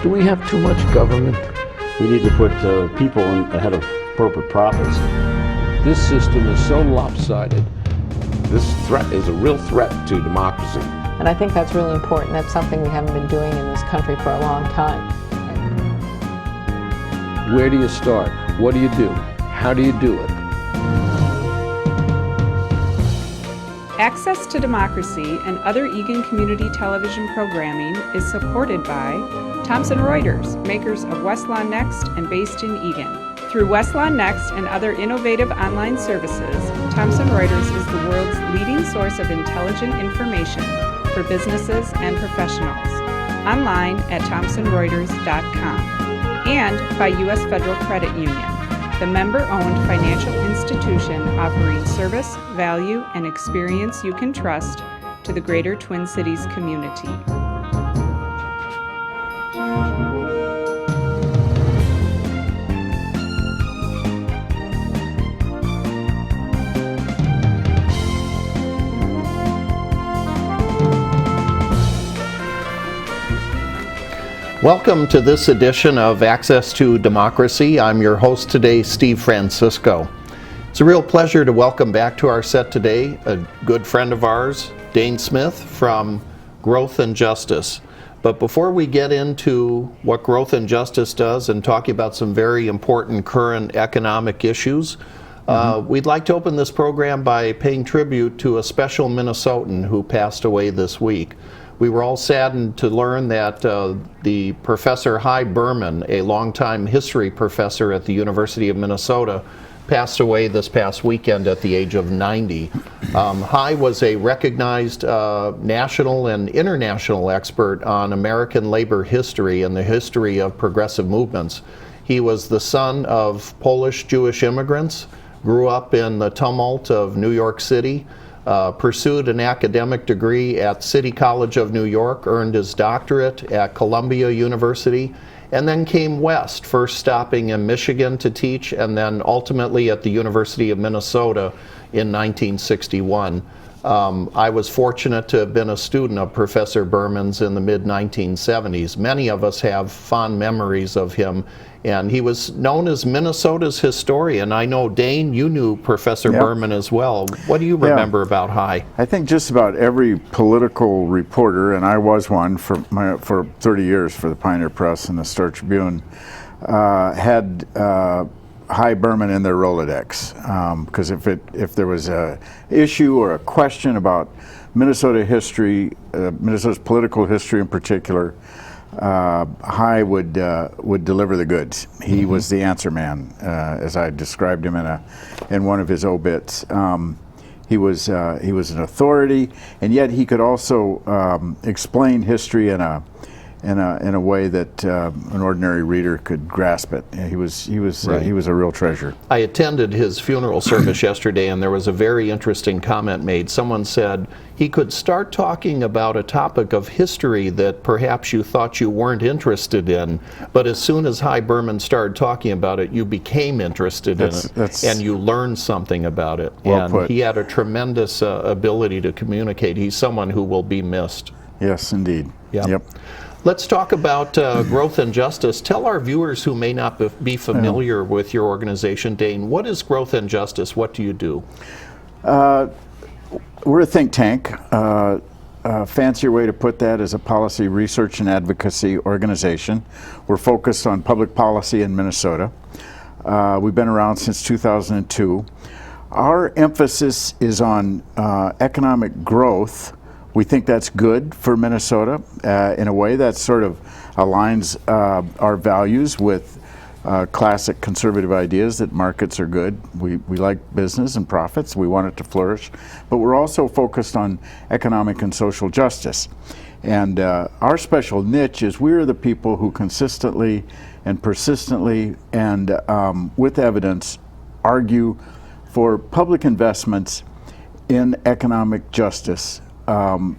Do we have too much government? We need to put people ahead of corporate profits. This system is so lopsided. This threat is a real threat to democracy. And I think that's really important. That's something we haven't been doing in this country for a long time. Where do you start? What do you do? How do you do it? Access to Democracy and other Eagan community television programming is supported by Thomson Reuters, makers of Westlaw Next and based in Eagan. Through Westlaw Next and other innovative online services, Thomson Reuters is the world's leading source of intelligent information for businesses and professionals. Online at thomsonreuters.com. And by U.S. Federal Credit Union, the member-owned financial institution offering service, value, and experience you can trust to the greater Twin Cities community. Welcome to this edition of Access to Democracy. I'm your host today, Steve Francisco. It's a real pleasure to welcome back to our set today a good friend of ours, Dane Smith from Growth and Justice. But before we get into what Growth and Justice does and talking about some very important current economic issues, we'd like to open this program by paying tribute to a special Minnesotan who passed away this week. We were all saddened to learn that the Professor Hy Berman, a longtime history professor at the University of Minnesota, passed away this past weekend at the age of 90. Hy was a recognized national and international expert on American labor history and the history of progressive movements. He was the son of Polish Jewish immigrants, grew up in the tumult of New York City, pursued an academic degree at City College of New York, earned his doctorate at Columbia University, and then came west, first stopping in Michigan to teach, and then ultimately at the University of Minnesota in 1961. I was fortunate to have been a student of Professor Berman's in the mid-1970s. Many of us have fond memories of him, and he was known as Minnesota's historian. I know, Dane, you knew Professor Berman as well. What do you remember about Hy? I think just about every political reporter, and I was one for 30 years for the Pioneer Press and the Star Tribune, had Hy Berman in their Rolodex, because if there was a issue or a question about Minnesota history, Minnesota's political history in particular, Hy would deliver the goods. He was the answer man, as I described him in one of his obits. He was an authority, and yet he could also explain history in a way that an ordinary reader could grasp it. He was a real treasure. I attended his funeral service yesterday, and there was a very interesting comment made. Someone said he could start talking about a topic of history that perhaps you thought you weren't interested in, but as soon as Hy Berman started talking about it, you became interested in it, and you learned something about it. Well put. He had a tremendous ability to communicate. He's someone who will be missed. Yes, indeed. Yep. Let's talk about Growth and Justice. Tell our viewers who may not be familiar with your organization, Dane, what is Growth and Justice? What do you do? We're a think tank. A fancier way to put that is a policy research and advocacy organization. We're focused on public policy in Minnesota. We've been around since 2002. Our emphasis is on economic growth. We think that's good for Minnesota in a way that sort of aligns our values with classic conservative ideas that markets are good. We like business and profits. We want it to flourish. But we're also focused on economic and social justice. And our special niche is we're the people who consistently and persistently and with evidence argue for public investments in economic justice.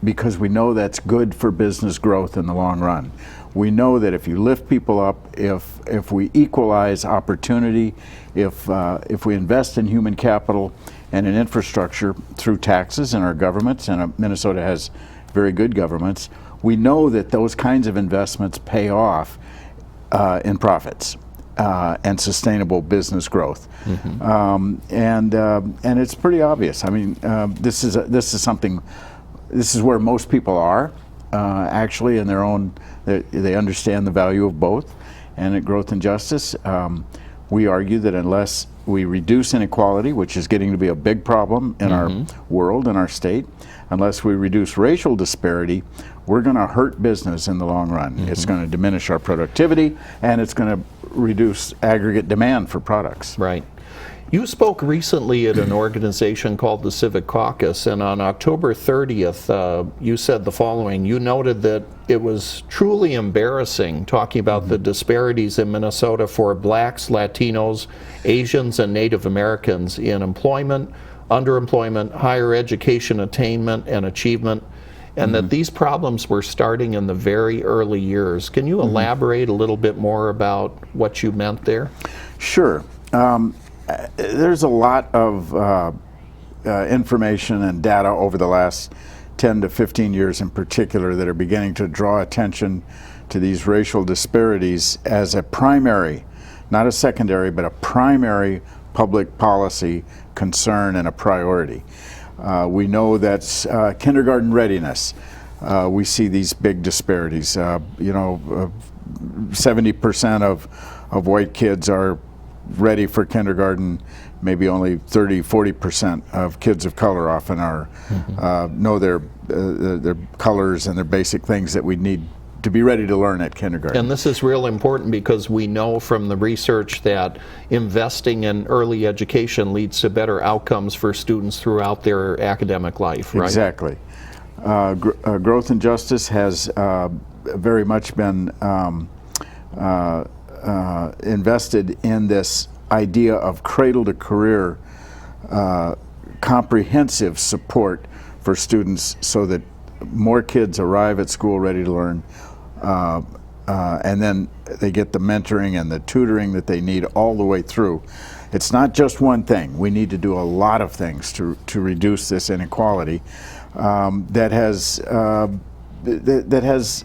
Because we know that's good for business growth in the long run. We know that if you lift people up, if we equalize opportunity, if we invest in human capital and in infrastructure through taxes in our governments, and Minnesota has very good governments, we know that those kinds of investments pay off in profits and sustainable business growth. And it's pretty obvious. I mean, this is something. This is where most people are actually in their own. They understand the value of both, and at Growth and Justice, we argue that unless we reduce inequality, which is getting to be a big problem in our world, in our state, unless we reduce racial disparity, we're going to hurt business in the long run. It's going to diminish our productivity, and it's going to reduce aggregate demand for products. Right. You spoke recently at an organization called the Civic Caucus, and on October 30th, you said the following. You noted that it was truly embarrassing talking about the disparities in Minnesota for blacks, Latinos, Asians, and Native Americans in employment, underemployment, higher education attainment and achievement, and that these problems were starting in the very early years. Can you elaborate a little bit more about what you meant there? Sure. There's a lot of information and data over the last 10 to 15 years in particular that are beginning to draw attention to these racial disparities as a primary, not a secondary, but a primary public policy concern and a priority. We know that's kindergarten readiness. We see these big disparities. 70% of white kids are ready for kindergarten. Maybe only 30–40% of kids of color often are know their colors and their basic things that we need to be ready to learn at kindergarten. And this is real important because we know from the research that investing in early education leads to better outcomes for students throughout their academic life, right? Exactly. Growth and Justice has very much been invested in this idea of cradle-to-career comprehensive support for students so that more kids arrive at school ready to learn, and then they get the mentoring and the tutoring that they need all the way through. It's not just one thing. We need to do a lot of things to reduce this inequality that has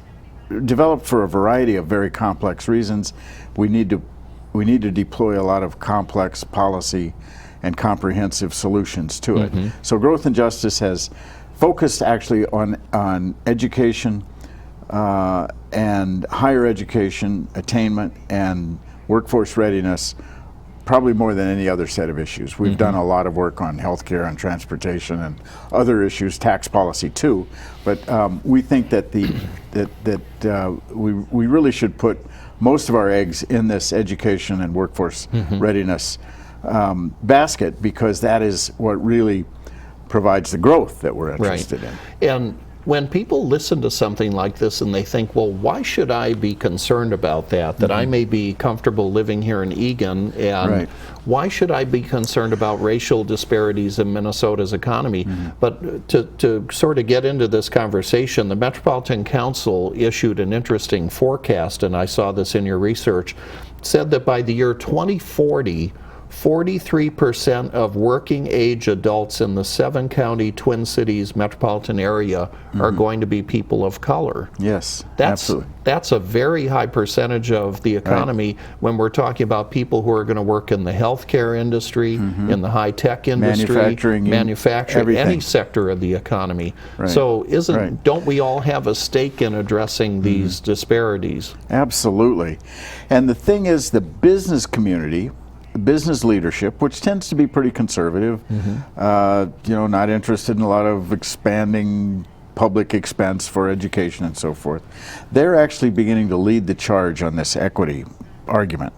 developed for a variety of very complex reasons. We need to deploy a lot of complex policy and comprehensive solutions to it. So Growth and Justice has focused actually on education and higher education attainment and workforce readiness, probably more than any other set of issues. We've done a lot of work on healthcare and transportation and other issues, tax policy too, but we think that we really should put most of our eggs in this education and workforce readiness basket, because that is what really provides the growth that we're interested in. And when people listen to something like this and they think, well, why should I be concerned about that? That I may be comfortable living here in Eagan, and why should I be concerned about racial disparities in Minnesota's economy? But to sort of get into this conversation, the Metropolitan Council issued an interesting forecast, and I saw this in your research, said that by the year 2040, 43% of working age adults in the 7-county Twin Cities metropolitan area are going to be people of color. Yes, absolutely. That's a very high percentage of the economy when we're talking about people who are going to work in the healthcare industry, in the high-tech industry, manufacturing, any sector of the economy. So don't we all have a stake in addressing these disparities? Absolutely. And the thing is, the business community, business leadership, which tends to be pretty conservative, not interested in a lot of expanding public expense for education and so forth, they're actually beginning to lead the charge on this equity argument.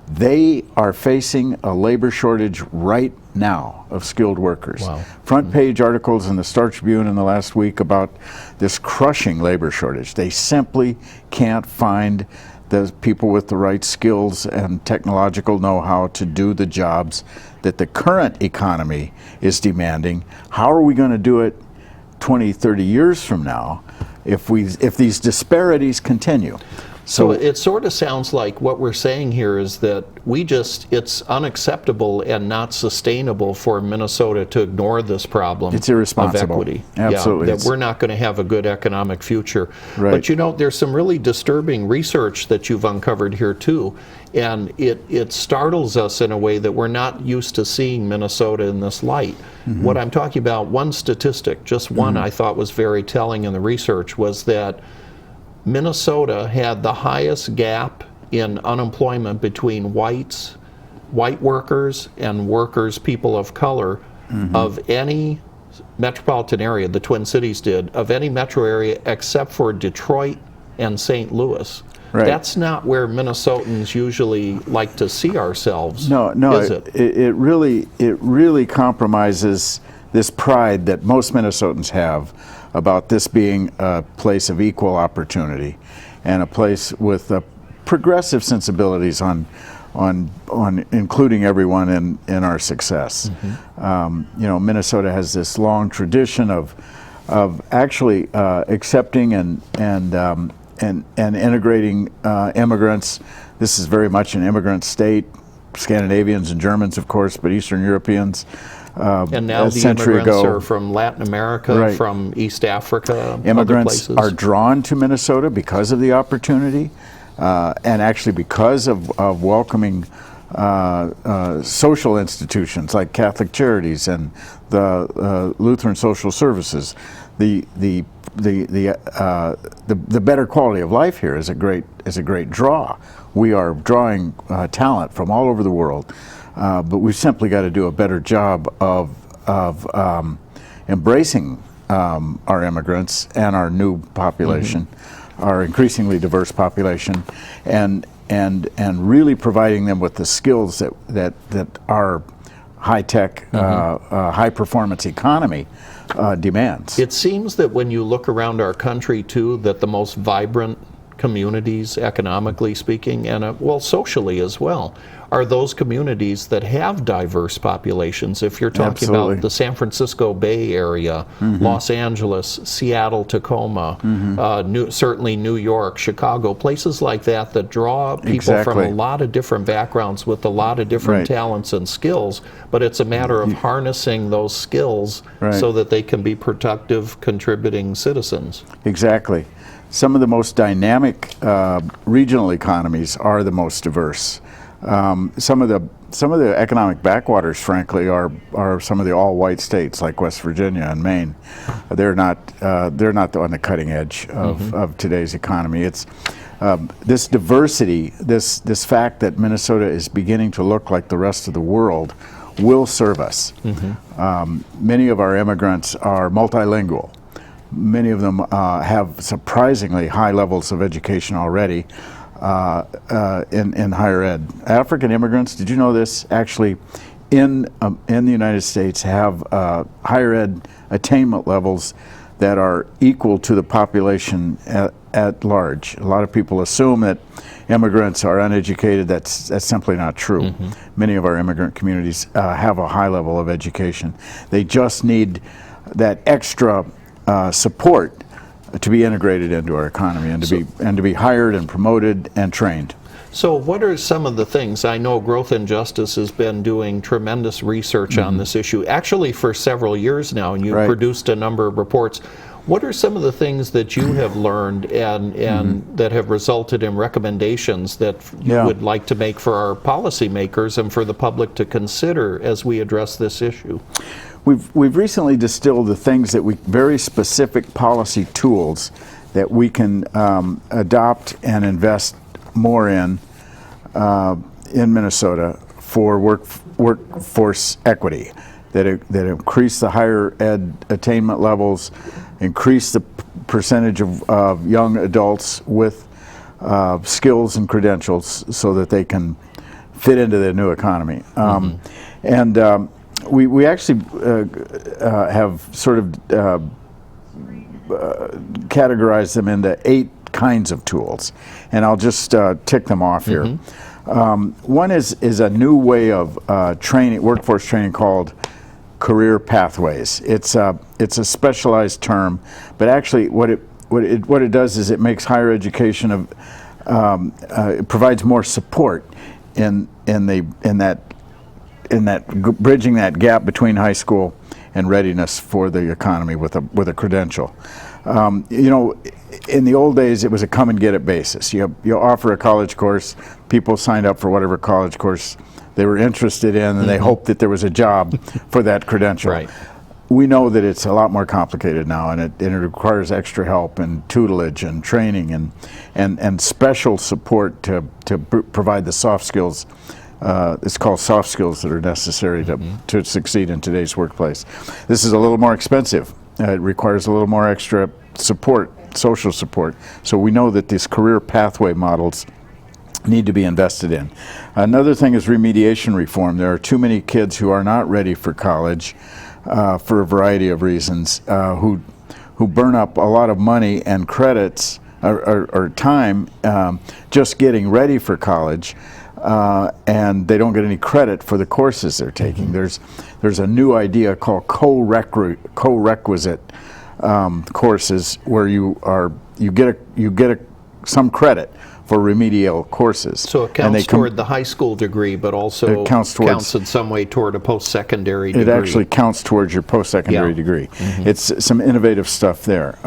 They are facing a labor shortage right now of skilled workers. Front page articles in the Star Tribune in the last week about this crushing labor shortage. They simply can't find the people with the right skills and technological know-how to do the jobs that the current economy is demanding. How are we going to do it 20, 30 years from now if these disparities continue? So it sort of sounds like what we're saying here is that it's unacceptable and not sustainable for Minnesota to ignore this problem. It's irresponsible. Of equity. Absolutely. Yeah, that we're not going to have a good economic future. Right. But you know, there's some really disturbing research that you've uncovered here too. And it startles us in a way that we're not used to seeing Minnesota in this light. Mm-hmm. What I'm talking about, one statistic, just one I thought was very telling in the research, was that Minnesota had the highest gap in unemployment between white workers and workers, people of color, of any metropolitan area. The Twin Cities did, of any metro area except for Detroit and St. Louis. Right. That's not where Minnesotans usually like to see ourselves. No, is it? It really compromises this pride that most Minnesotans have about this being a place of equal opportunity and a place with progressive sensibilities on including everyone in our success. Mm-hmm. You know, Minnesota has this long tradition of actually accepting and integrating immigrants. This is very much an immigrant state. Scandinavians and Germans, of course, but Eastern Europeans. And now the immigrants are from Latin America, right, from East Africa, immigrants other places. are drawn to Minnesota because of the opportunity, and actually because of welcoming social institutions like Catholic Charities and the Lutheran Social Services. The better quality of life here is a great draw. We are drawing talent from all over the world. But we've simply got to do a better job of embracing our immigrants and our new population, our increasingly diverse population, and really providing them with the skills that our high-tech, high-performance economy demands. It seems that when you look around our country, too, that the most vibrant communities, economically speaking, and well, socially as well, are those communities that have diverse populations. If you're talking Absolutely. about the San Francisco Bay Area, Los Angeles, Seattle, Tacoma, certainly New York, Chicago, places like that draw people from a lot of different backgrounds with a lot of different talents and skills, but it's a matter of harnessing those skills so that they can be productive, contributing citizens. Exactly. Some of the most dynamic regional economies are the most diverse. Some of the economic backwaters, frankly, are some of the all-white states like West Virginia and Maine. They're not on the cutting edge of today's economy. It's this diversity, this fact that Minnesota is beginning to look like the rest of the world, will serve us. Many of our immigrants are multilingual. Many of them have surprisingly high levels of education already in higher ed. African immigrants, did you know this? Actually, in the United States, have higher ed attainment levels that are equal to the population at large. A lot of people assume that immigrants are uneducated. That's simply not true. Many of our immigrant communities have a high level of education. They just need that extra support to be integrated into our economy and to be hired and promoted and trained. So what are some of the things? I know Growth and Justice has been doing tremendous research on this issue, actually for several years now, and you've produced a number of reports. What are some of the things that you have learned and that have resulted in recommendations that you would like to make for our policymakers and for the public to consider as we address this issue? We've recently distilled the things that very specific policy tools that we can adopt and invest more in Minnesota for workforce equity, that increase the higher ed attainment levels, increase the percentage of young adults with skills and credentials so that they can fit into the new economy. We actually have sort of categorized them into 8 kinds of tools, and I'll just tick them off here. One is a new way of workforce training called career pathways. It's a specialized term, but actually what it does is it makes higher education it provides more support in bridging that gap between high school and readiness for the economy with a credential. You know, in the old days, it was a come and get it basis. You offer a college course, people signed up for whatever college course they were interested in, and they hoped that there was a job for that credential. Right. We know that it's a lot more complicated now, and it requires extra help and tutelage and training and special support to provide the soft skills. It's called soft skills that are necessary to succeed in today's workplace. This is a little more expensive. It requires a little more extra support, social support. So we know that these career pathway models need to be invested in. Another thing is remediation reform. There are too many kids who are not ready for college for a variety of reasons, who burn up a lot of money and credits or time just getting ready for college. And they don't get any credit for the courses they're taking. There's a new idea called co-requisite courses, where you get some credit for remedial courses. So it counts toward the high school degree, but also it counts in some way toward a post-secondary degree. It actually counts towards your post-secondary degree. It's some innovative stuff there.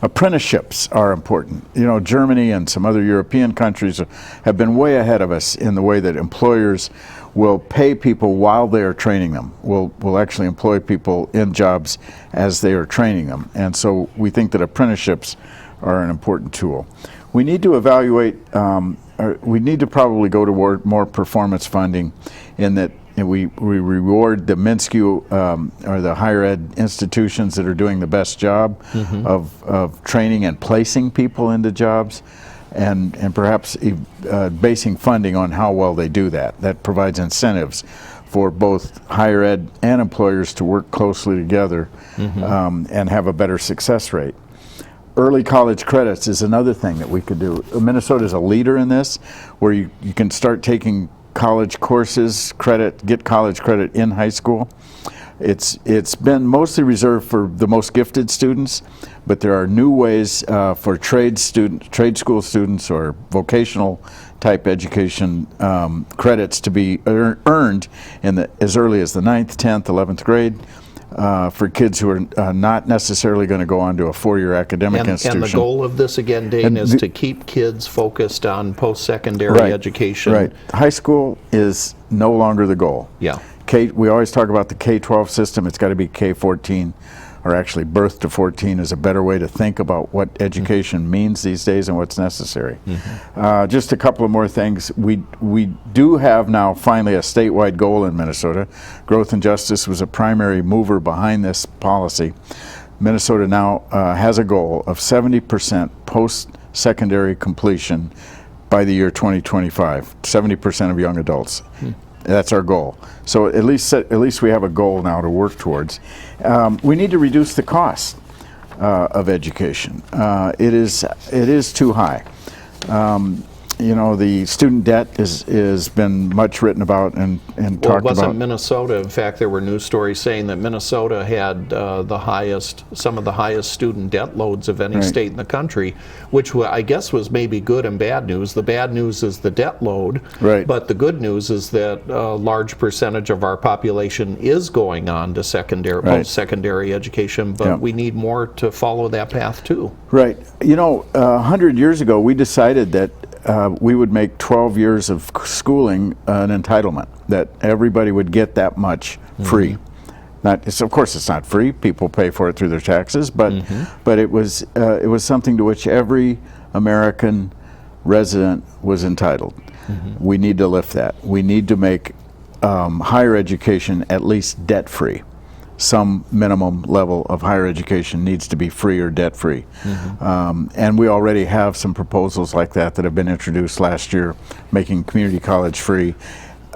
Apprenticeships are important. You know, Germany and some other European countries have been way ahead of us in the way that employers will pay people while they are training them. Will actually employ people in jobs as they are training them. And so we think that apprenticeships are an important tool. We need to evaluate, we need to probably go toward more performance funding, in that we reward the MNSCU or the higher ed institutions that are doing the best job of training and placing people into jobs, and perhaps basing funding on how well they do that. That provides incentives for both higher ed and employers to work closely together and have a better success rate. Early college credits is another thing that we could do. Minnesota is a leader in this, where you can start taking college courses, get college credit in high school. It's been mostly reserved for the most gifted students, but there are new ways for trade school students or vocational type education credits to be earned as early as the 9th, 10th, 11th grade. For kids who are not necessarily going to go on to a four-year academic institution. And the goal of this, again, Dane, is to keep kids focused on post-secondary education. Right. High school is no longer the goal. Yeah. We always talk about the K-12 system. It's got to be K-14, or actually birth to 14 is a better way to think about what education means these days and what's necessary. Just a couple of more things. We do have now finally a statewide goal in Minnesota. Growth and Justice was a primary mover behind this policy. Minnesota now has a goal of 70% post-secondary completion by the year 2025, 70% of young adults. That's our goal. So at least we have a goal now to work towards. We need to reduce the cost of education. It is too high. You know, the student debt is been much written about and talked about. Well, it wasn't Minnesota. In fact, there were news stories saying that Minnesota had some of the highest student debt loads of any state in the country, which I guess was maybe good and bad news. The bad news is the debt load, but the good news is that a large percentage of our population is going on to post-secondary education, but we need more to follow that path too. Right. You know, 100 years ago, we decided that we would make 12 years of schooling an entitlement, that everybody would get that much free. Of course, it's not free. People pay for it through their taxes, but it was something to which every American resident was entitled. We need to lift that. We need to make higher education at least debt-free. Some minimum level of higher education needs to be free or debt-free. And we already have some proposals like that have been introduced last year, making community college free.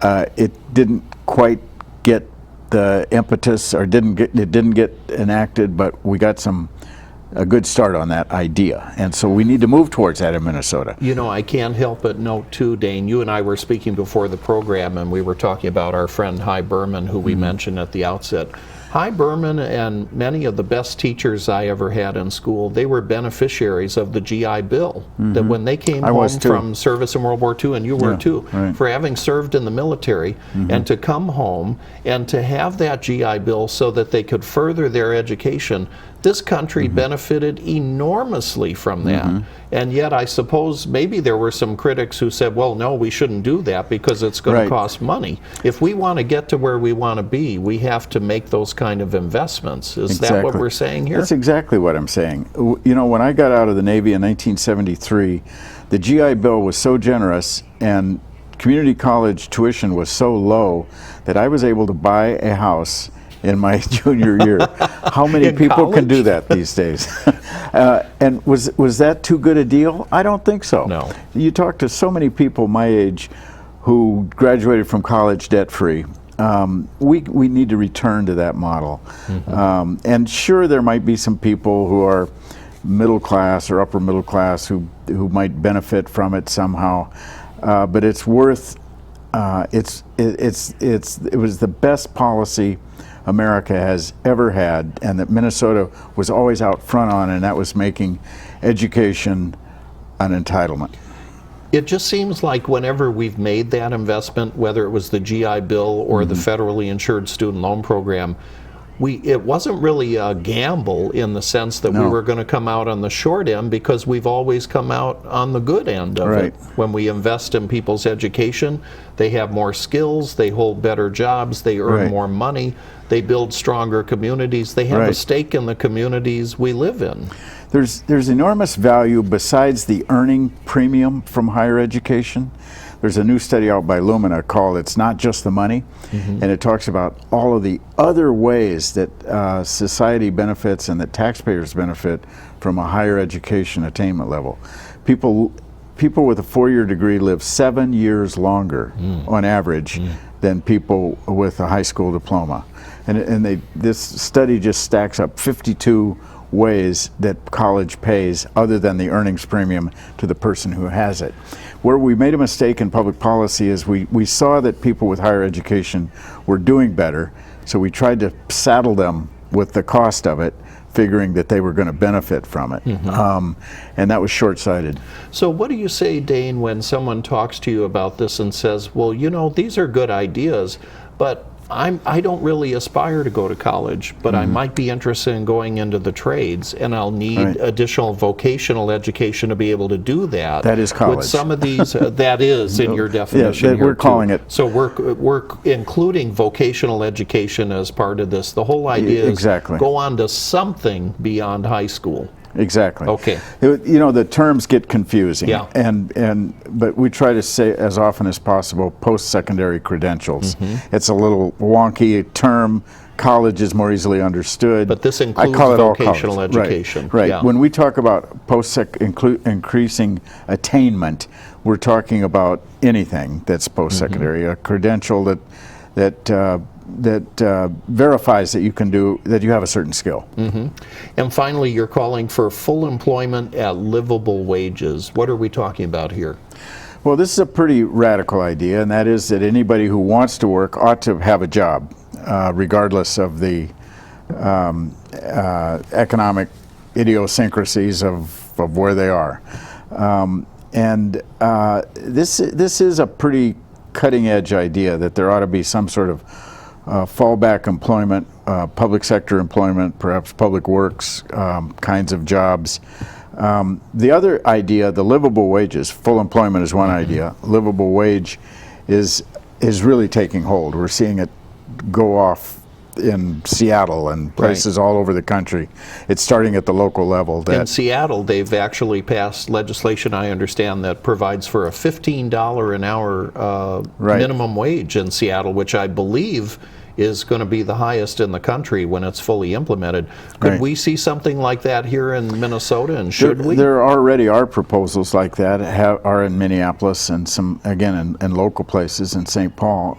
It didn't quite get the impetus, or it didn't get enacted, but we got a good start on that idea. And so we need to move towards that in Minnesota. You know, I can't help but note too, Dane, you and I were speaking before the program, and we were talking about our friend Hy Berman, who we mentioned at the outset. Hi Berman and many of the best teachers I ever had in school, they were beneficiaries of the GI Bill. That when they came home from service in World War II, and you were too, for having served in the military, and to come home and to have that GI Bill so that they could further their education, this country benefited enormously from that. And yet I suppose maybe there were some critics who said, well, no, we shouldn't do that because it's going to cost money. If we want to get to where we want to be, we have to make those kind of investments. Is that what we're saying here? That's exactly what I'm saying. You know, when I got out of the Navy in 1973, the GI Bill was so generous and community college tuition was so low that I was able to buy a house in my junior year. How many people can do that these days? And was that too good a deal? I don't think so. No. You talk to so many people my age who graduated from college debt-free. We need to return to that model. And sure, there might be some people who are middle class or upper middle class who might benefit from it somehow. But it's worth. It was the best policy America has ever had, and that Minnesota was always out front on, and that was making education an entitlement. It just seems like whenever we've made that investment, whether it was the GI Bill or the federally insured student loan program, it wasn't really a gamble in the sense that we were going to come out on the short end, because we've always come out on the good end of it. When we invest in people's education, they have more skills, they hold better jobs, they earn more money, they build stronger communities, they have a stake in the communities we live in. There's enormous value besides the earning premium from higher education. There's a new study out by Lumina called It's Not Just the Money, and it talks about all of the other ways that society benefits and that taxpayers benefit from a higher education attainment level. People with a 4-year degree live 7 years longer on average than people with a high school diploma. And this study just stacks up 52 ways that college pays other than the earnings premium to the person who has it. Where we made a mistake in public policy is we saw that people with higher education were doing better, so we tried to saddle them with the cost of it, figuring that they were going to benefit from it. And that was short-sighted. So what do you say, Dane, when someone talks to you about this and says, well, you know, these are good ideas, but I don't really aspire to go to college, but I might be interested in going into the trades, and I'll need additional vocational education to be able to do that. That is college. With some of these, that is in your definition. Yeah, here we're calling it. So we're including vocational education as part of this. The whole idea is go on to something beyond high school. Exactly. Okay. You know, the terms get confusing. Yeah. But we try to say as often as possible post-secondary credentials. It's a little wonky term. College is more easily understood. But this includes vocational education. Right. Yeah. When we talk about increasing attainment, we're talking about anything that's post-secondary. A credential that verifies that you have a certain skill. And finally, you're calling for full employment at livable wages. What are we talking about here? Well, this is a pretty radical idea, and that is that anybody who wants to work ought to have a job, regardless of the economic idiosyncrasies of where they are. This is a pretty cutting-edge idea that there ought to be some sort of fallback employment, public sector employment, perhaps public works kinds of jobs. The other idea, the livable wages, full employment is one idea. Livable wage is really taking hold. We're seeing it go off in Seattle and places all over the country. It's starting at the local level. In Seattle, they've actually passed legislation, I understand, that provides for a $15 an hour minimum wage in Seattle, which I believe is going to be the highest in the country when it's fully implemented. Could we see something like that here in Minnesota, and should we? There already are proposals like that, are in Minneapolis and some, again, in local places in St. Paul.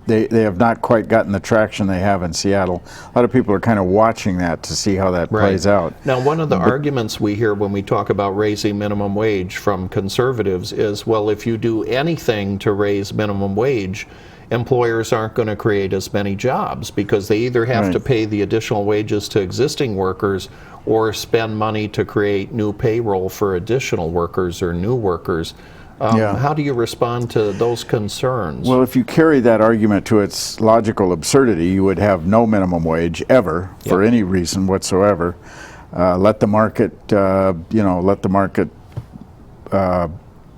They have not quite gotten the traction they have in Seattle. A lot of people are kind of watching that to see how that plays out. Now, one of the arguments we hear when we talk about raising minimum wage from conservatives is, well, if you do anything to raise minimum wage, employers aren't going to create as many jobs because they either have to pay the additional wages to existing workers or spend money to create new payroll for additional workers or new workers. How do you respond to those concerns? Well, if you carry that argument to its logical absurdity, you would have no minimum wage ever for any reason whatsoever. Let the market, let the market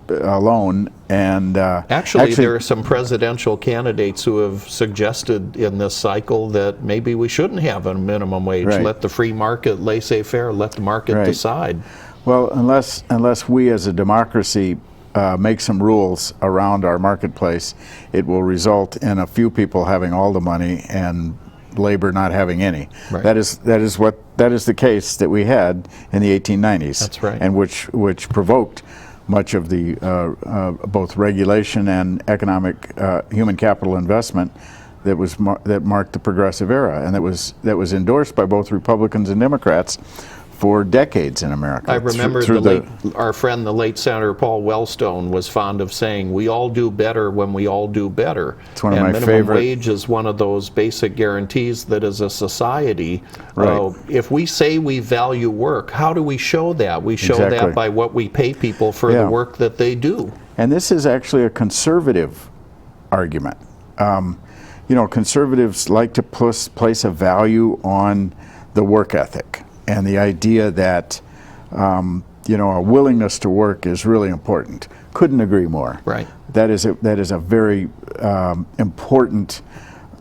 alone. And actually, there are some presidential candidates who have suggested in this cycle that maybe we shouldn't have a minimum wage. Let the free market, laissez-faire, let the market decide. Well, unless we as a democracy make some rules around our marketplace, it will result in a few people having all the money and labor not having any. That is the case that we had in the 1890s. That's right. And which provoked much of the both regulation and economic human capital investment that marked the progressive era, and that was endorsed by both Republicans and Democrats for decades in America. I remember our friend, the late Senator Paul Wellstone, was fond of saying, "We all do better when we all do better." It's one of my minimum favorite. wage is one of those basic guarantees that as a society, if we say we value work, how do we show that? We show that by what we pay people for the work that they do. And this is actually a conservative argument. Conservatives like to place a value on the work ethic and the idea that a willingness to work is really important. Couldn't agree more. Right. That is a very important,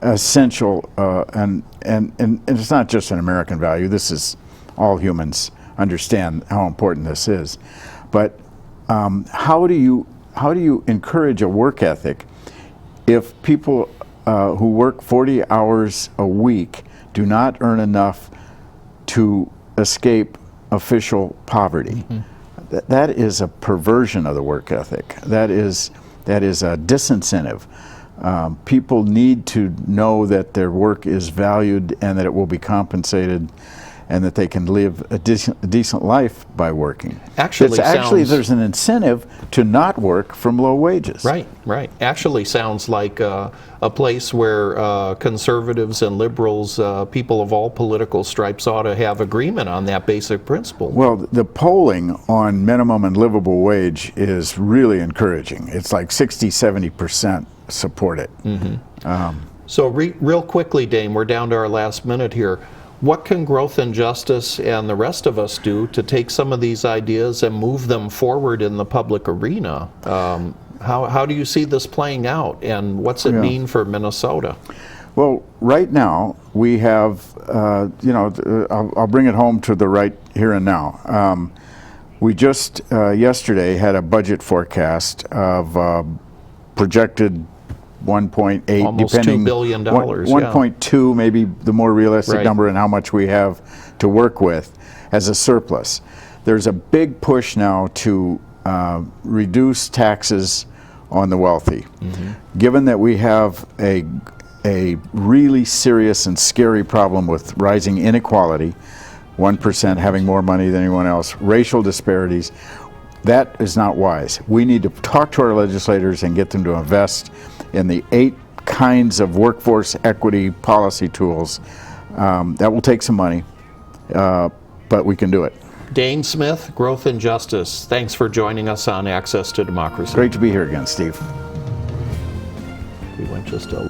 essential, and it's not just an American value. This is all humans understand how important this is. But how do you encourage a work ethic if people who work 40 hours a week do not earn enough to escape official poverty? That is a perversion of the work ethic. That is a disincentive. People need to know that their work is valued and that it will be compensated, and that they can live a decent life by working. Actually, there's an incentive to not work from low wages. Right. Actually sounds like a place where conservatives and liberals, people of all political stripes, ought to have agreement on that basic principle. Well, the polling on minimum and livable wage is really encouraging. It's like 60-70% support it. So real quickly, Dane, we're down to our last minute here. What can Growth and Justice and the rest of us do to take some of these ideas and move them forward in the public arena? How do you see this playing out, and what's it mean for Minnesota? Well, right now we have, I'll bring it home to the right here and now. We just yesterday had a budget forecast of projected 1.8, almost depending, $2 billion. 1.2, maybe the more realistic number, and how much we have to work with as a surplus. There's a big push now to reduce taxes on the wealthy. Given that we have a really serious and scary problem with rising inequality, 1% having more money than anyone else, racial disparities, that is not wise. We need to talk to our legislators and get them to invest in the 8 kinds of workforce equity policy tools. That will take some money, but we can do it. Dane Smith, Growth and Justice, thanks for joining us on Access to Democracy. Great to be here again, Steve. We went just a